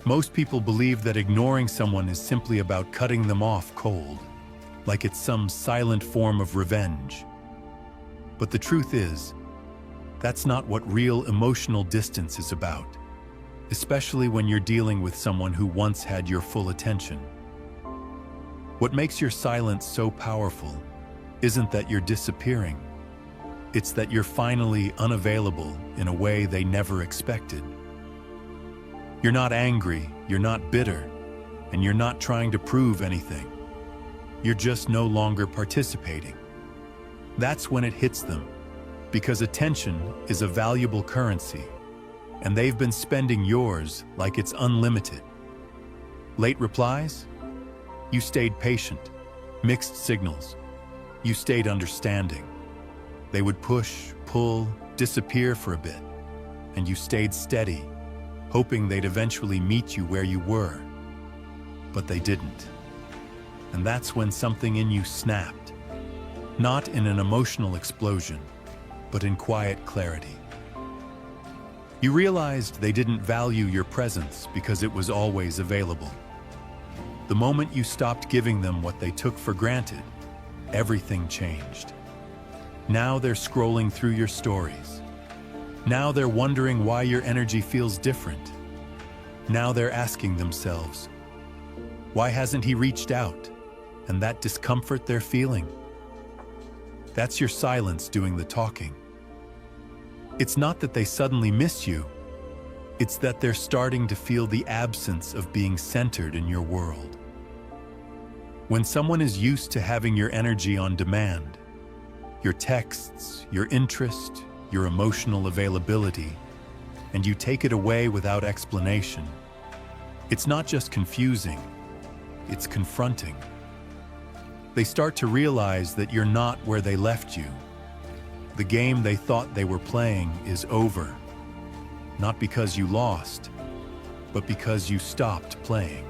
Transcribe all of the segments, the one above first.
Most people believe that ignoring someone is simply about cutting them off cold, like it's some silent form of revenge. But the truth is, that's not what real emotional distance is about, especially when you're dealing with someone who once had your full attention. What makes your silence so powerful isn't that you're disappearing. It's that you're finally unavailable in a way they never expected. You're not angry, you're not bitter, and you're not trying to prove anything. You're just no longer participating. That's when it hits them, because attention is a valuable currency, and they've been spending yours like it's unlimited. Late replies? You stayed patient. Mixed signals? You stayed understanding. They would push, pull, disappear for a bit, and you stayed steady, hoping they'd eventually meet you where you were. But they didn't. And that's when something in you snapped. Not in an emotional explosion, but in quiet clarity. You realized they didn't value your presence because it was always available. The moment you stopped giving them what they took for granted, everything changed. Now they're scrolling through your stories. Now they're wondering why your energy feels different. Now they're asking themselves, why hasn't he reached out? And that discomfort they're feeling, that's your silence doing the talking. It's not that they suddenly miss you. It's that they're starting to feel the absence of being centered in your world. When someone is used to having your energy on demand, your texts, your interest, your emotional availability, and you take it away without explanation, it's not just confusing, it's confronting. They start to realize that you're not where they left you. The game they thought they were playing is over, not because you lost, but because you stopped playing.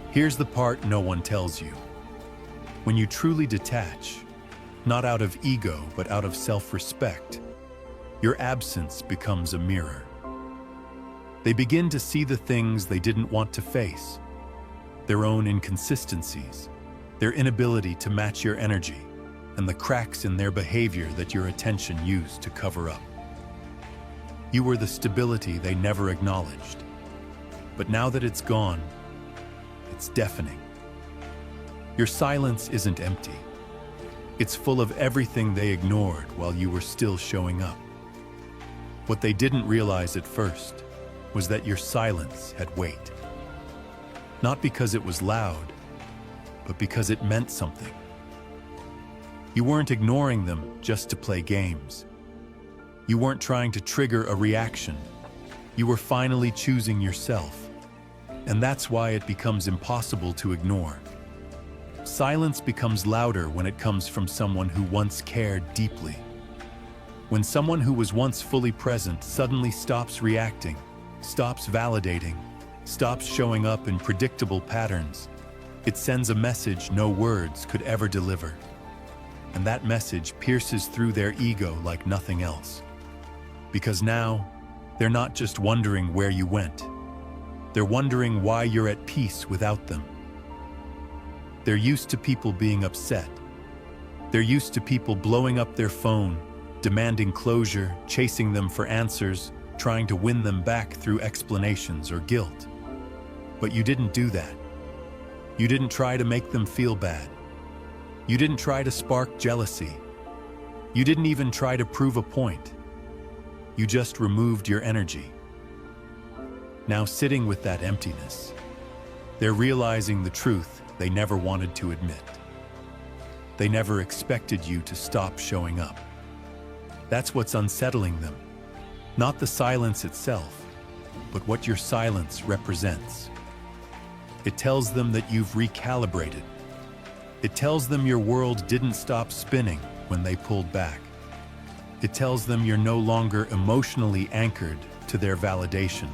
Here's the part no one tells you. When you truly detach, not out of ego, but out of self-respect, your absence becomes a mirror. They begin to see the things they didn't want to face, their own inconsistencies, their inability to match your energy, and the cracks in their behavior that your attention used to cover up. You were the stability they never acknowledged. But now that it's gone, it's deafening. Your silence isn't empty. It's full of everything they ignored while you were still showing up. What they didn't realize at first was that your silence had weight. Not because it was loud, but because it meant something. You weren't ignoring them just to play games. You weren't trying to trigger a reaction. You were finally choosing yourself. And that's why it becomes impossible to ignore. Silence becomes louder when it comes from someone who once cared deeply. When someone who was once fully present suddenly stops reacting, stops validating, stops showing up in predictable patterns, it sends a message no words could ever deliver. And that message pierces through their ego like nothing else. Because now, they're not just wondering where you went. They're wondering why you're at peace without them. They're used to people being upset. They're used to people blowing up their phone, demanding closure, chasing them for answers, trying to win them back through explanations or guilt. But you didn't do that. You didn't try to make them feel bad. You didn't try to spark jealousy. You didn't even try to prove a point. You just removed your energy. Now sitting with that emptiness, they're realizing the truth they never wanted to admit. They never expected you to stop showing up. That's what's unsettling them. Not the silence itself, but what your silence represents. It tells them that you've recalibrated. It tells them your world didn't stop spinning when they pulled back. It tells them you're no longer emotionally anchored to their validation.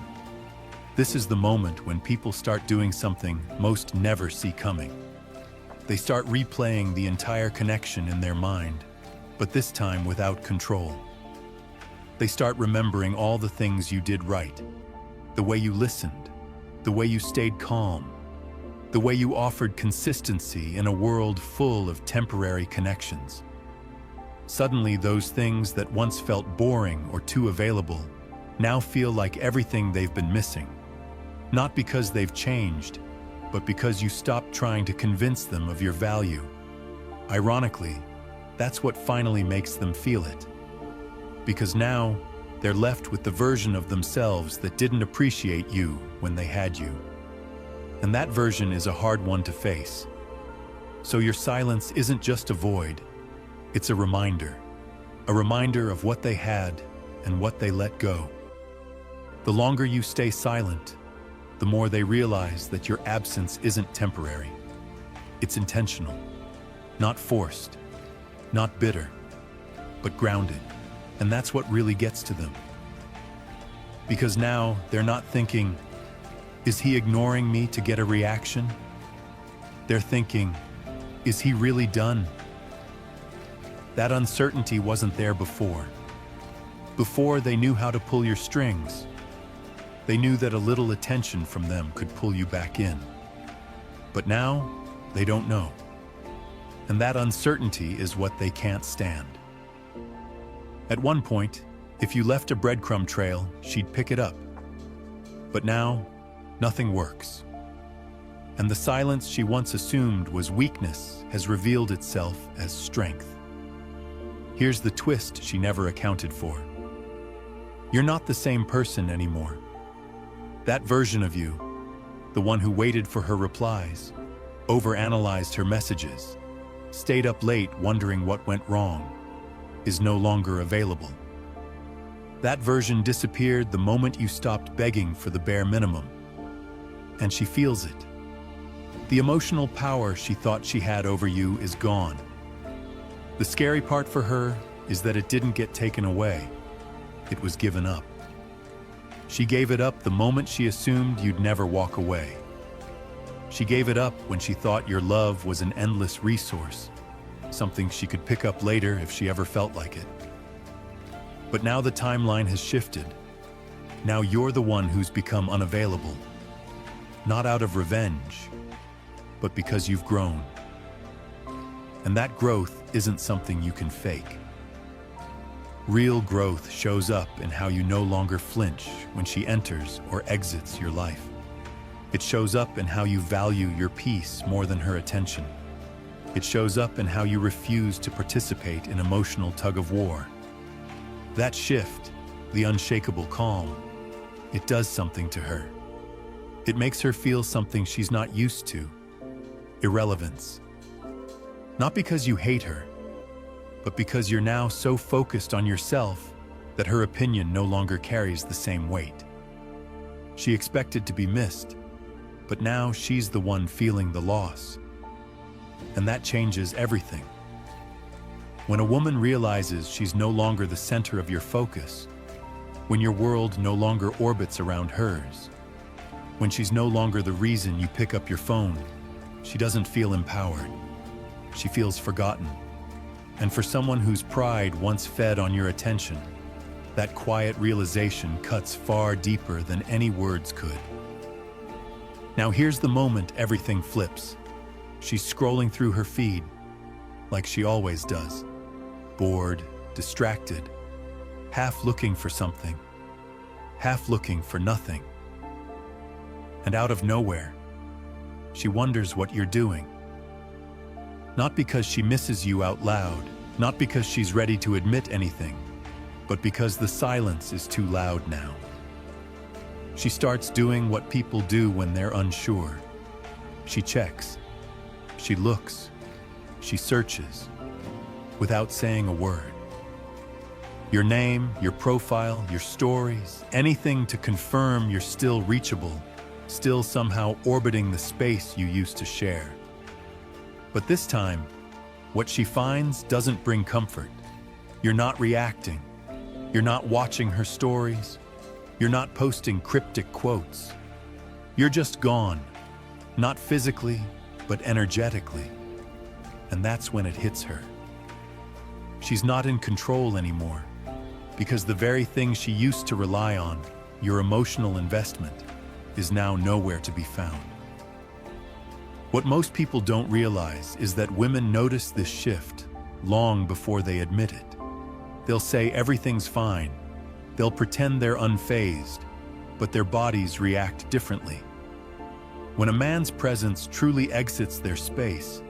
This is the moment when people start doing something most never see coming. They start replaying the entire connection in their mind, but this time without control. They start remembering all the things you did right, the way you listened, the way you stayed calm, the way you offered consistency in a world full of temporary connections. Suddenly, those things that once felt boring or too available now feel like everything they've been missing. Not because they've changed, but because you stopped trying to convince them of your value. Ironically, that's what finally makes them feel it. Because now, they're left with the version of themselves that didn't appreciate you when they had you. And that version is a hard one to face. So your silence isn't just a void, it's a reminder of what they had and what they let go. The longer you stay silent, the more they realize that your absence isn't temporary. It's intentional, not forced, not bitter, but grounded. And that's what really gets to them. Because now they're not thinking, is he ignoring me to get a reaction? They're thinking, is he really done? That uncertainty wasn't there before. Before, they knew how to pull your strings. They knew that a little attention from them could pull you back in. But now, they don't know. And that uncertainty is what they can't stand. At one point, if you left a breadcrumb trail, she'd pick it up. But now, nothing works. And the silence she once assumed was weakness has revealed itself as strength. Here's the twist she never accounted for. You're not the same person anymore. That version of you, the one who waited for her replies, overanalyzed her messages, stayed up late wondering what went wrong, is no longer available. That version disappeared the moment you stopped begging for the bare minimum. And she feels it. The emotional power she thought she had over you is gone. The scary part for her is that it didn't get taken away. It was given up. She gave it up the moment she assumed you'd never walk away. She gave it up when she thought your love was an endless resource, something she could pick up later if she ever felt like it. But now the timeline has shifted. Now you're the one who's become unavailable. Not out of revenge, but because you've grown. And that growth isn't something you can fake. Real growth shows up in how you no longer flinch when she enters or exits your life. It shows up in how you value your peace more than her attention. It shows up in how you refuse to participate in emotional tug-of-war. That shift, the unshakable calm, it does something to her. It makes her feel something she's not used to, irrelevance. Not because you hate her, but because you're now so focused on yourself that her opinion no longer carries the same weight. She expected to be missed, but now she's the one feeling the loss. And that changes everything. When a woman realizes she's no longer the center of your focus, when your world no longer orbits around hers, when she's no longer the reason you pick up your phone, she doesn't feel empowered. She feels forgotten. And for someone whose pride once fed on your attention, that quiet realization cuts far deeper than any words could. Now here's the moment everything flips. She's scrolling through her feed, like she always does. Bored, distracted, half looking for something, half looking for nothing. And out of nowhere, she wonders what you're doing. Not because she misses you out loud, not because she's ready to admit anything, but because the silence is too loud now. She starts doing what people do when they're unsure. She checks, she looks, she searches, without saying a word. Your name, your profile, your stories, anything to confirm you're still reachable, still somehow orbiting the space you used to share. But this time, what she finds doesn't bring comfort. You're not reacting. You're not watching her stories. You're not posting cryptic quotes. You're just gone, not physically, but energetically. And that's when it hits her. She's not in control anymore, because the very thing she used to rely on, your emotional investment, is now nowhere to be found. What most people don't realize is that women notice this shift long before they admit it. They'll say everything's fine. They'll pretend they're unfazed, but their bodies react differently. When a man's presence truly exits their space,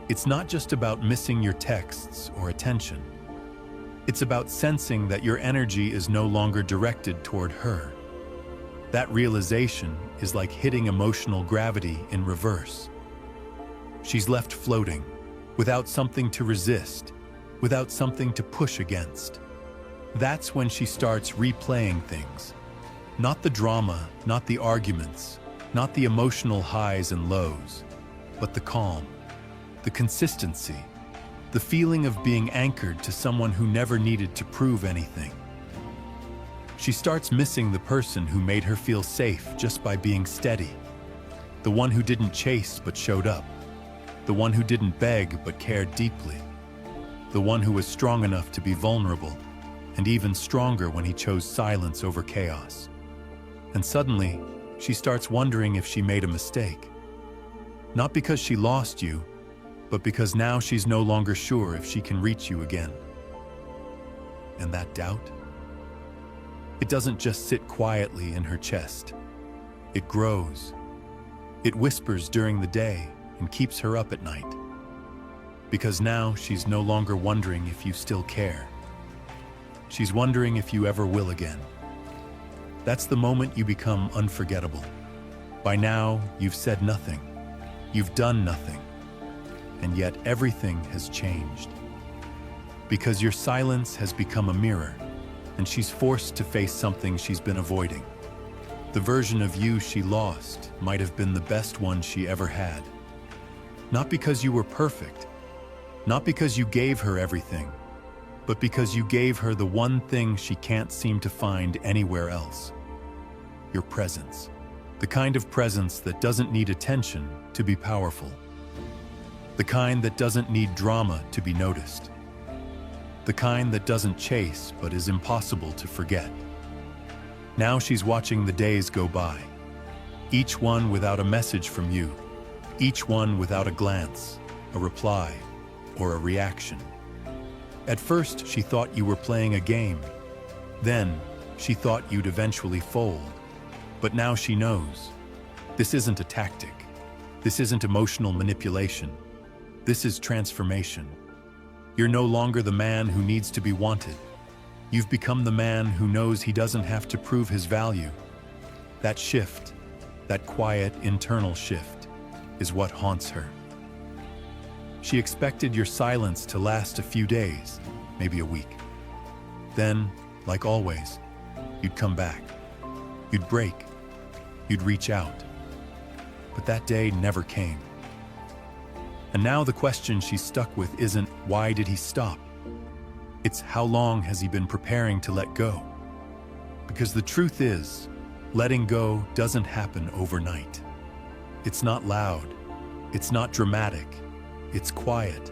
it's not just about missing your texts or attention. It's about sensing that your energy is no longer directed toward her. That realization is like hitting emotional gravity in reverse. She's left floating, without something to resist, without something to push against. That's when she starts replaying things. Not the drama, not the arguments, not the emotional highs and lows, but the calm, the consistency, the feeling of being anchored to someone who never needed to prove anything. She starts missing the person who made her feel safe just by being steady, the one who didn't chase but showed up, the one who didn't beg but cared deeply, the one who was strong enough to be vulnerable, and even stronger when he chose silence over chaos. And suddenly, she starts wondering if she made a mistake. Not because she lost you, but because now she's no longer sure if she can reach you again. And that doubt? It doesn't just sit quietly in her chest. It grows. It whispers during the day and keeps her up at night. Because now she's no longer wondering if you still care. She's wondering if you ever will again. That's the moment you become unforgettable. By now, you've said nothing. You've done nothing. And yet everything has changed. Because your silence has become a mirror, and she's forced to face something she's been avoiding. The version of you she lost might have been the best one she ever had. Not because you were perfect, not because you gave her everything, but because you gave her the one thing she can't seem to find anywhere else. Your presence. The kind of presence that doesn't need attention to be powerful. The kind that doesn't need drama to be noticed. The kind that doesn't chase but is impossible to forget. Now she's watching the days go by, each one without a message from you, each one without a glance, a reply, or a reaction. At first, she thought you were playing a game. Then, she thought you'd eventually fold. But now she knows. This isn't a tactic. This isn't emotional manipulation. This is transformation. You're no longer the man who needs to be wanted. You've become the man who knows he doesn't have to prove his value. That shift, that quiet internal shift, is what haunts her. She expected your silence to last a few days, maybe a week. Then, like always, you'd come back. You'd break. You'd reach out. But that day never came. And now the question she's stuck with isn't, why did he stop? It's, how long has he been preparing to let go? Because the truth is, letting go doesn't happen overnight. It's not loud. It's not dramatic. It's quiet.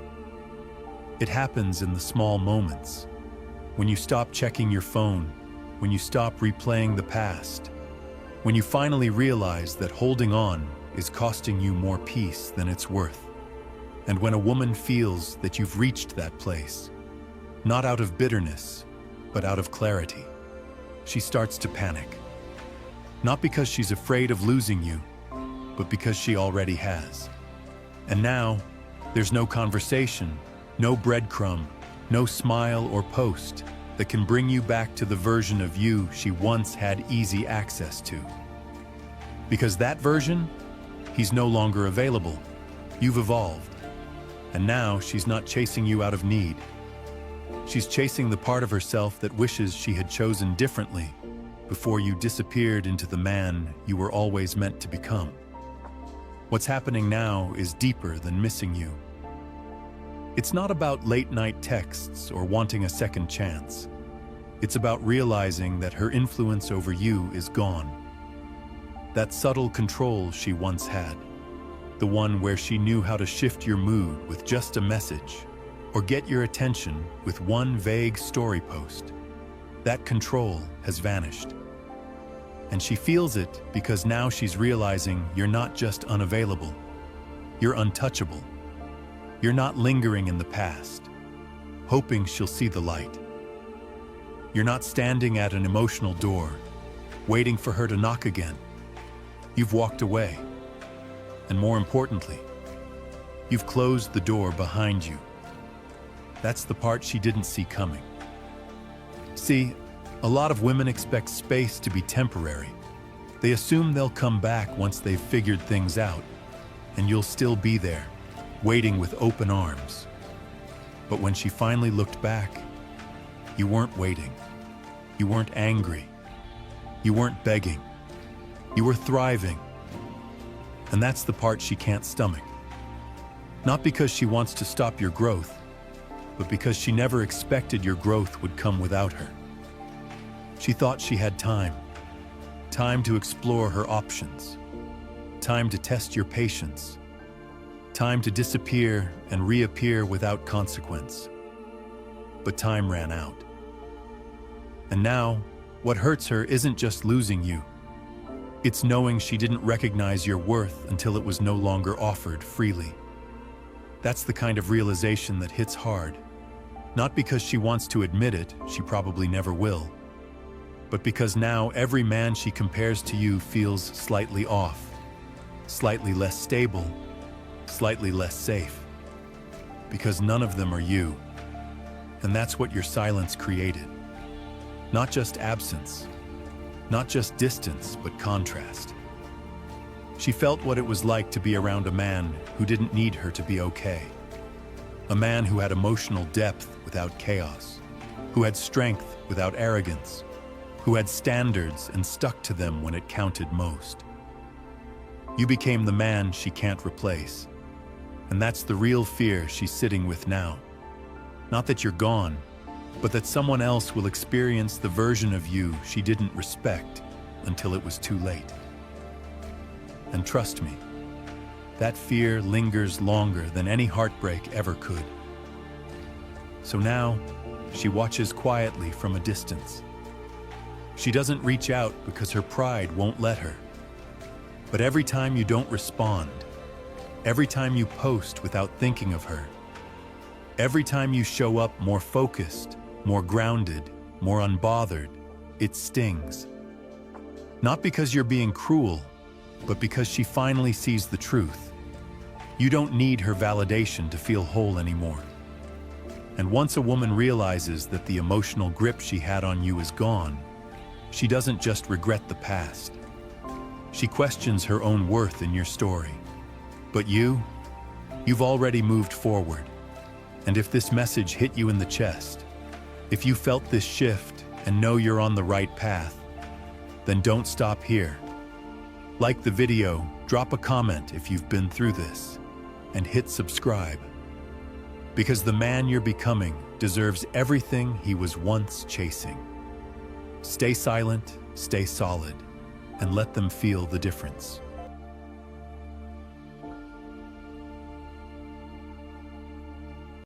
It happens in the small moments. When you stop checking your phone, when you stop replaying the past, when you finally realize that holding on is costing you more peace than it's worth. And when a woman feels that you've reached that place, not out of bitterness, but out of clarity, she starts to panic. Not because she's afraid of losing you, but because she already has. And now, there's no conversation, no breadcrumb, no smile or post that can bring you back to the version of you she once had easy access to. Because that version, he's no longer available. You've evolved. And now she's not chasing you out of need. She's chasing the part of herself that wishes she had chosen differently before you disappeared into the man you were always meant to become. What's happening now is deeper than missing you. It's not about late-night texts or wanting a second chance. It's about realizing that her influence over you is gone. That subtle control she once had, the one where she knew how to shift your mood with just a message, or get your attention with one vague story post, that control has vanished. And she feels it because now she's realizing you're not just unavailable, you're untouchable. You're not lingering in the past, hoping she'll see the light. You're not standing at an emotional door, waiting for her to knock again. You've walked away. And more importantly, you've closed the door behind you. That's the part she didn't see coming. See, a lot of women expect space to be temporary. They assume they'll come back once they've figured things out, and you'll still be there, waiting with open arms. But when she finally looked back, you weren't waiting. You weren't angry. You weren't begging. You were thriving. And that's the part she can't stomach. Not because she wants to stop your growth, but because she never expected your growth would come without her. She thought she had time to explore her options, time to test your patience, time to disappear and reappear without consequence. But time ran out. And now, what hurts her isn't just losing you. It's knowing she didn't recognize your worth until it was no longer offered freely. That's the kind of realization that hits hard. Not because she wants to admit it, she probably never will, but because now every man she compares to you feels slightly off, slightly less stable, slightly less safe. Because none of them are you. And that's what your silence created. Not just absence, not just distance, but contrast. She felt what it was like to be around a man who didn't need her to be okay. A man who had emotional depth without chaos, who had strength without arrogance, who had standards and stuck to them when it counted most. You became the man she can't replace. And that's the real fear she's sitting with now. Not that you're gone, but that someone else will experience the version of you she didn't respect until it was too late. And trust me, that fear lingers longer than any heartbreak ever could. So now, she watches quietly from a distance. She doesn't reach out because her pride won't let her. But every time you don't respond, every time you post without thinking of her, every time you show up more focused, more grounded, more unbothered, it stings. Not because you're being cruel, but because she finally sees the truth. You don't need her validation to feel whole anymore. And once a woman realizes that the emotional grip she had on you is gone, she doesn't just regret the past. She questions her own worth in your story. But you've already moved forward. And if this message hit you in the chest, if you felt this shift and know you're on the right path, then don't stop here. Like the video, drop a comment if you've been through this, and hit subscribe. Because the man you're becoming deserves everything he was once chasing. Stay silent, stay solid, and let them feel the difference.